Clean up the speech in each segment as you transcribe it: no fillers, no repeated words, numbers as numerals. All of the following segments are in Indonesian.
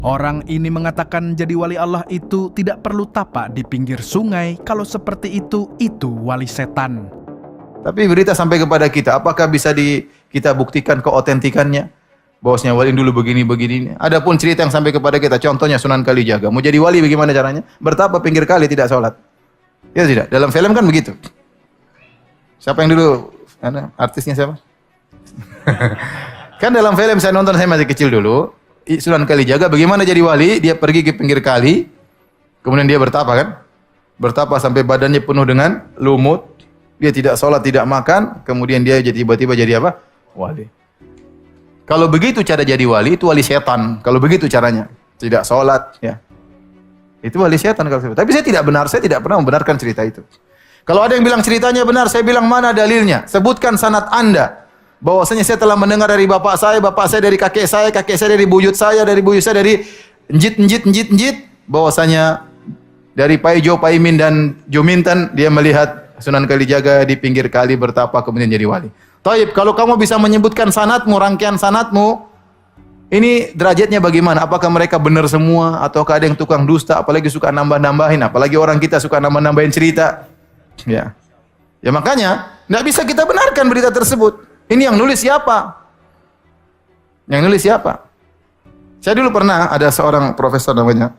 Orang ini mengatakan jadi wali Allah itu tidak perlu tapak di pinggir sungai. Kalau seperti itu wali setan. Tapi berita sampai kepada kita, apakah bisa kita buktikan keotentikannya? Bahwasanya wali dulu begini-begini. Adapun cerita yang sampai kepada kita, contohnya Sunan Kalijaga. Mau jadi wali bagaimana caranya? Bertapa pinggir kali tidak sholat. Ya tidak? Dalam film kan begitu. Siapa yang dulu, artisnya siapa? Kan dalam film saya nonton, saya masih kecil dulu. Sunan Kalijaga bagaimana jadi wali? Dia pergi ke pinggir kali, kemudian dia bertapa kan? Bertapa sampai badannya penuh dengan lumut. Dia tidak sholat, tidak makan, kemudian dia tiba-tiba jadi apa? Wali. Kalau begitu cara jadi wali, itu wali setan. Kalau begitu caranya, tidak sholat, ya. Itu wali setan kalau saya. Tapi saya tidak benar, saya tidak pernah membenarkan cerita itu. Kalau ada yang bilang ceritanya benar, saya bilang mana dalilnya? Sebutkan sanad Anda. Bahwasanya saya telah mendengar dari bapak saya dari kakek saya dari buyut saya dari njit. Bahwasanya dari Paijo, Paimin dan Jominten dia melihat Sunan Kalijaga di pinggir kali bertapa kemudian jadi wali. Taib, kalau kamu bisa menyebutkan sanadmu, rangkaian sanadmu, ini derajatnya bagaimana? Apakah mereka benar semua ataukah ada yang tukang dusta, apalagi suka nambah-nambahin, apalagi orang kita suka nambah-nambahin cerita. Ya. Ya makanya enggak bisa kita benarkan berita tersebut. Ini yang nulis siapa? Yang nulis siapa? Saya dulu pernah ada seorang profesor namanya,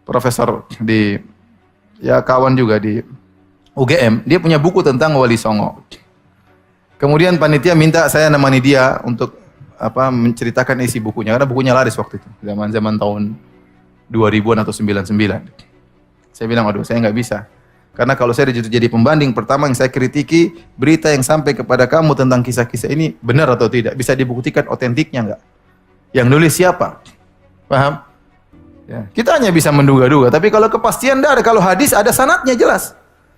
profesor di, ya kawan juga di UGM, dia punya buku tentang Wali Songo. Kemudian panitia minta saya nemani dia untuk menceritakan isi bukunya, karena bukunya laris waktu itu, zaman tahun 2000-an atau 99. Saya bilang, aduh saya nggak bisa. Karena kalau saya jadi pembanding, pertama yang saya kritiki, berita yang sampai kepada kamu tentang kisah-kisah ini benar atau tidak, bisa dibuktikan otentiknya enggak? Yang nulis siapa? Paham? Ya. Kita hanya bisa menduga-duga, tapi kalau kepastian tidak ada. Kalau hadis ada sanadnya jelas.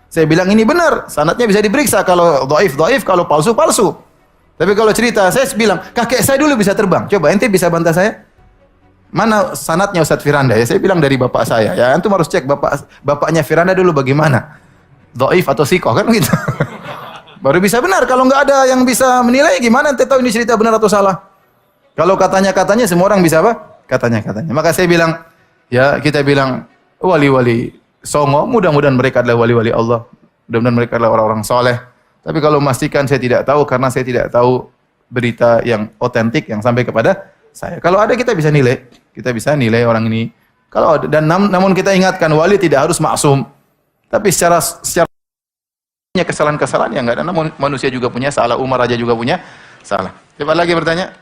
Saya bilang ini benar, sanadnya bisa diperiksa. Kalau dhaif, kalau palsu. Tapi kalau cerita, saya bilang, kakek saya dulu bisa terbang. Coba ente bisa bantah saya? Mana sanadnya Ustadz Firanda? Ya saya bilang dari bapak saya. Ya antum harus cek bapaknya Firanda dulu bagaimana? Dhaif atau sikoh kan gitu. Baru bisa benar. Kalau nggak ada yang bisa menilai, gimana ente tahu ini cerita benar atau salah? Kalau katanya semua orang bisa apa? Katanya. Maka saya bilang, ya kita bilang wali-wali Songo, mudah-mudahan mereka adalah wali-wali Allah. Mudah-mudahan mereka adalah orang-orang soleh. Tapi kalau memastikan saya tidak tahu, karena saya tidak tahu berita yang otentik yang sampai kepada saya. Kalau ada kita bisa nilai orang ini. Kalau ada, dan namun kita ingatkan wali tidak harus maksum. Tapi secara kesalahan-kesalahan yang enggak ada. Namun manusia juga punya salah, Umar aja juga punya salah. Coba lagi bertanya.